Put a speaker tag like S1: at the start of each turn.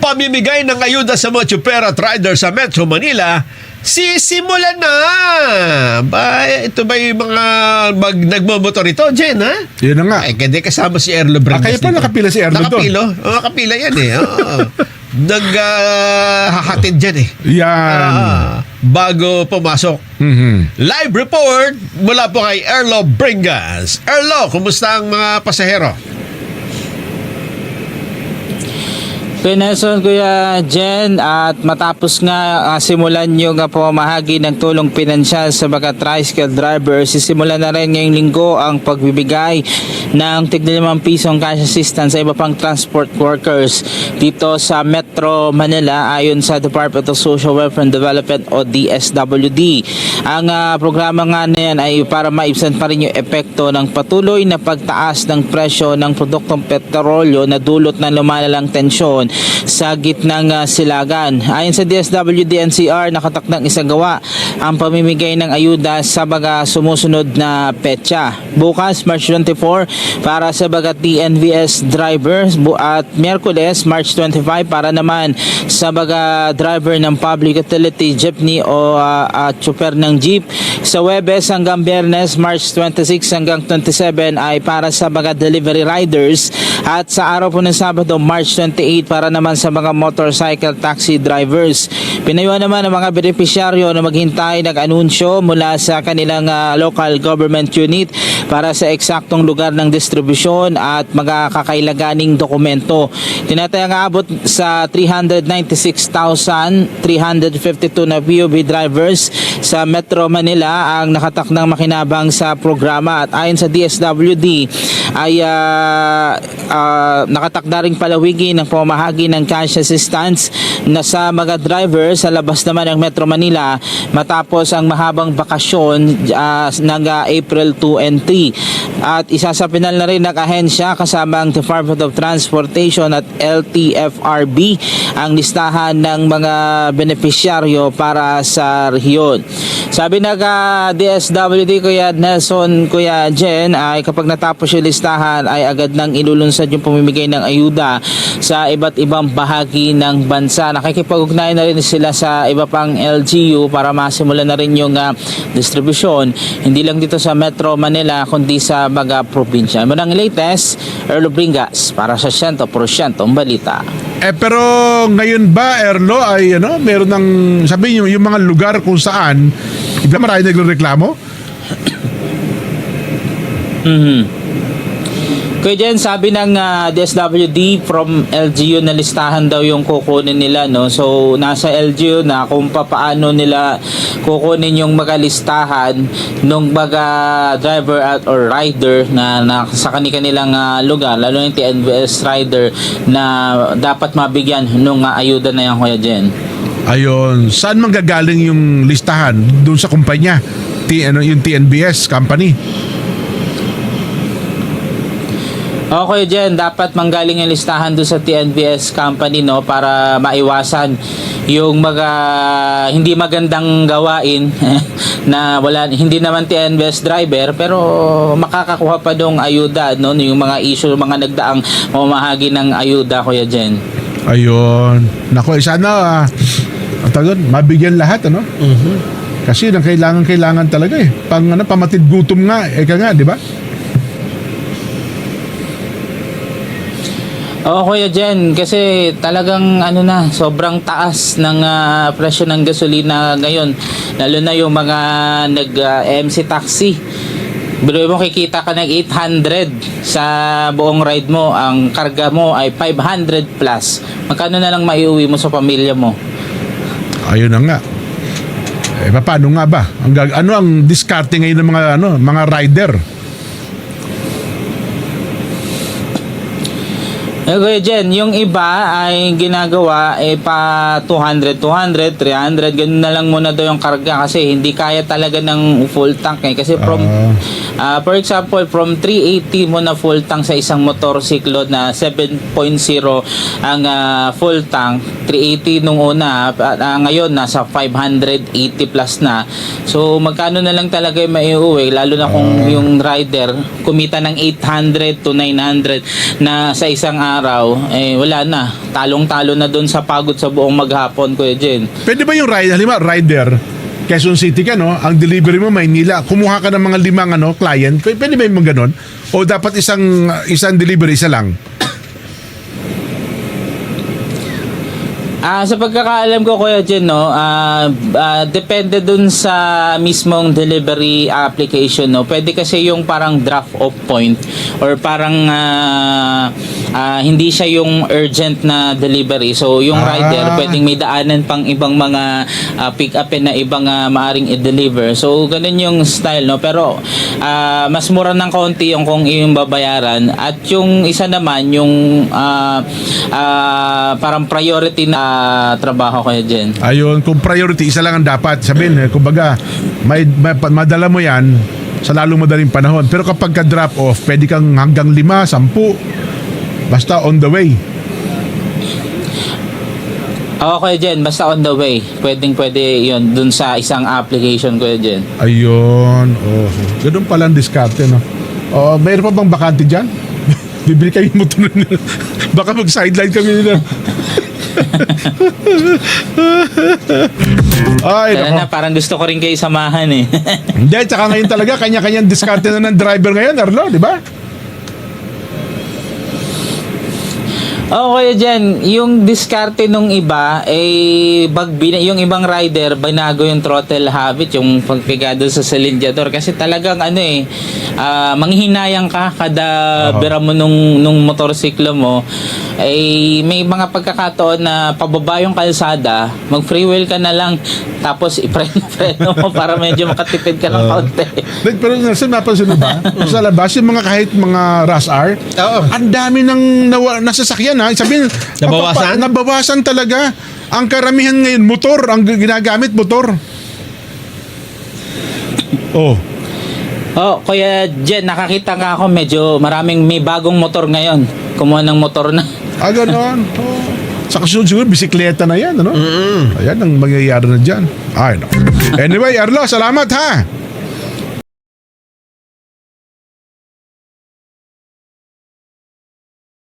S1: Pamimigay ng ayuda sa mga tsuper at rider sa Metro Manila, sisimulan na. Ito ba yung mga nagmamotor ito, Jen, ha?
S2: Yun na nga.
S1: Ay, hindi kasama si Erlo Bringas.
S2: Kaya pa nakapila si Erlo doon.
S1: Nakapila yan eh. Naghahatid dyan eh.
S2: Yan.
S1: Bago pumasok. Live report mula po kay Erlo Bringas. Erlo, kumusta ang mga pasahero?
S3: Kuya Nelson, Kuya Jen, at matapos nga simulan yung pamahagi ng tulong pinansyal sa mga tricycle drivers, sisimulan na rin ngayong linggo ang pagbibigay ng tig-5 pisong cash assistance sa iba pang transport workers dito sa Metro Manila ayon sa Department of Social Welfare and Development o DSWD. Ang programa nga na yan ay para maibsan pa rin yung epekto ng patuloy na pagtaas ng presyo ng produktong petrolyo na dulot ng lumalalang tensyon sa gitnang silagan. Ayon sa DSWD-NCR, nakatakdang isagawa ang pamimigay ng ayuda sa mga sumusunod na petsa. Bukas, March 24, para sa mga TNVS drivers at Miyerkules, March 25, para naman sa mga driver ng public utility jeepney o chopper ng jeep. Sa Huwebes hanggang Biyernes, March 26 hanggang 27 ay para sa mga delivery riders, at sa araw po ng Sabado, March 28, para naman sa mga motorcycle taxi drivers. Pinayuhan naman ang mga benepisyaryo na maghintay ng anunsyo mula sa kanilang local government unit para sa eksaktong lugar ng distribusyon at mga kakailanganing dokumento. Tinatayang aabot sa 396,352 na PUV drivers sa Metro Manila ang nakatakdang makinabang sa programa, at ayon sa DSWD ay nakatakda ring palawigin ng pamahagi ng cash assistance na sa mga driver sa labas naman ng Metro Manila matapos ang mahabang bakasyon ng April 2 and 3. At isasapinal na rin ng ahensya kasama ang Department of Transportation at LTFRB ang listahan ng mga benepisyaryo para sa rehiyon. Sabi ng DSWD, Kuya Nelson, Kuya Jen, ay kapag natapos yung listahan ay agad nang ilulunsad yung pamimigay ng ayuda sa iba't ibang bahagi ng bansa. Nakikipag-ugnayan na rin sila sa iba pang LGU para masimulan na rin yung distribution, hindi lang dito sa Metro Manila kundi sa mga probinsya. Munang latest, Erlo Bringas para sa 100% balita.
S2: Pero ngayon ba, Erlo, ay meron ng, sabi niyo, yung mga lugar kung saan iba marami nagreklamo?
S3: Kuya Jen, sabi ng DSWD from LGU na listahan daw yung kukunin nila, no? So nasa LGU na kung paano nila kukunin yung mga listahan ng mga driver at or rider na sa kanilang lugar, lalo yung TNVS rider na dapat mabigyan nung ayuda na yan, Kuya Jen.
S2: Ayon, saan manggagaling yung listahan? Doon sa kumpanya, yung TNBS company?
S3: Okay, Jen, dapat manggaling yung listahan doon sa TNVS company, no, para maiwasan yung mga hindi magandang gawain na hindi naman TNVS driver pero makakakuha pa dong ayuda, no, yung mga issue, mga nagdaang mamahagi ng ayuda, Kuya Jen.
S2: Ayun. Naku, sana mabigyan lahat, Kasi nang kailangan talaga eh. Pamatid gutom nga, nga, di ba?
S3: Oo, Kuya Jen, kasi talagang sobrang taas ng presyo ng gasolina ngayon, lalo na yung mga nag-MC taxi. Pero mo kikita ka ng 800 sa buong ride mo, ang karga mo ay 500 plus. Magkano na lang maiuwi mo sa pamilya mo?
S2: Ayun na nga. Paano nga ba? Ano ang diskarte ngayon ng mga rider?
S3: Kuya Jen, yung iba ay ginagawa pa 200, 300, ganun na lang muna daw yung karga kasi hindi kaya talaga ng full tank kasi for example, from 380 mo na full tank sa isang motorsiklo na 7.0 ang full tank, 380 nung una, ngayon nasa 580 plus na. So magkano na lang talaga yung maiuwi, lalo na kung yung rider kumita ng 800 to 900 na sa isang araw, wala na. Talong-talo na doon sa pagod sa buong maghapon, Kuya Jen.
S2: Pwede ba yung rider, Quezon City ka, no? Ang delivery mo, Maynila. Kumuha ka ng mga 5 client. Pwede ba yung ganon? O dapat isang delivery, isa lang?
S3: Sa pagkakaalam ko, Kuya Jen, no, depende dun sa mismong delivery application, no. Pwede kasi yung parang draft off point or parang hindi siya yung urgent na delivery. So, yung rider pwedeng may daanan pang ibang mga pick up na ibang maaring i-deliver. So, ganun yung style, no. Pero mas mura ng kaunti yung kung yung babayaran, at yung isa naman yung parang priority na trabaho kayo dyan.
S2: Ayun, kung priority, isa lang ang dapat. Sabihin, kumbaga, madala mo yan sa lalong madaling panahon. Pero kapag ka-drop off, pwede kang hanggang 5, 10. Basta on the way.
S3: Okay dyan, basta on the way. Pwede yun dun sa isang application ko dyan.
S2: Ayun. Oh. Ganun pala ang diskarte, no? Mayroon pa bang bakante dyan? Bibili kayo yung motor nila. Baka mag-sideline kami nila. Ay,
S3: Kaya
S2: nako.
S3: na, parang gusto ko rin kayo samahan eh.
S2: Hindi, tsaka ngayon talaga, kanya-kanyang diskarte na ng driver ngayon, Arlo, di ba?
S3: Okay dyan, yung diskarte nung iba, yung ibang rider, binago yung throttle habit, yung pagpigado sa silindador. Kasi talagang manghihinayang ka kada bira mo nung motorsiklo mo. May mga pagkakataon na pababa yung kalsada, mag-free wheel ka na lang, tapos ipreno mo para medyo makatipid ka ng kaunti.
S2: Pero napansin mo ba? Sa labas, yung mga kahit mga rush hour, ang dami ng nasasakyan, ha? Sabihin,
S1: Nabawasan?
S2: Nabawasan talaga. Ang karamihan ngayon, motor. Ang ginagamit, motor. Oh.
S3: Kuya Jen, nakakita ka ako, medyo maraming may bagong motor ngayon. Kumuha ng motor na.
S2: Ganon. Oh. Sa kasunod siguro, bisikleta na yan, ano? Ayan ang mangyayari na dyan. Ay, no. Anyway, Arlo, salamat, ha?